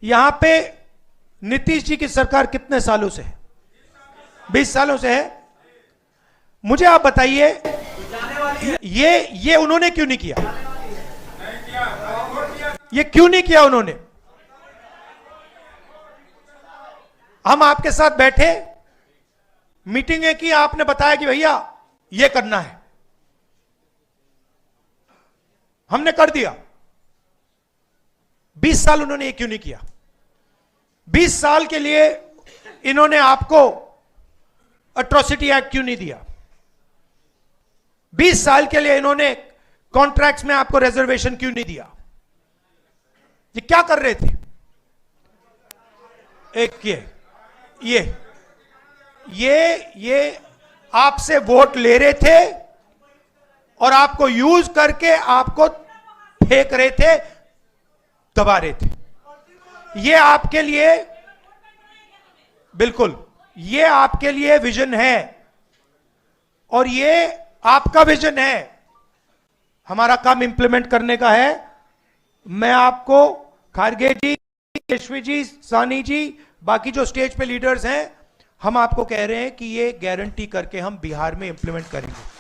यहां पे नीतीश जी की सरकार कितने सालों से है? 20 सालों से है। मुझे आप बताइए, ये उन्होंने क्यों नहीं किया? ये क्यों नहीं किया उन्होंने? हम आपके साथ बैठे, मीटिंगें की, आपने बताया कि भैया ये करना है, हमने कर दिया। 20 साल उन्होंने ये क्यों नहीं किया? 20 साल के लिए इन्होंने आपको एट्रोसिटी एक्ट क्यों नहीं दिया? 20 साल के लिए इन्होंने कॉन्ट्रैक्ट्स में आपको रिजर्वेशन क्यों नहीं दिया? ये क्या कर रहे थे? एक ये आपसे वोट ले रहे थे और आपको यूज करके आपको फेंक रहे थे, दबा रहे थे। ये आपके लिए, बिल्कुल ये आपके लिए विजन है और ये आपका विजन है। हमारा काम इंप्लीमेंट करने का है। मैं आपको खारगे जी, केशवी जी, सानी जी, बाकी जो स्टेज पे लीडर्स हैं, हम आपको कह रहे हैं कि ये गारंटी करके हम बिहार में इंप्लीमेंट करेंगे।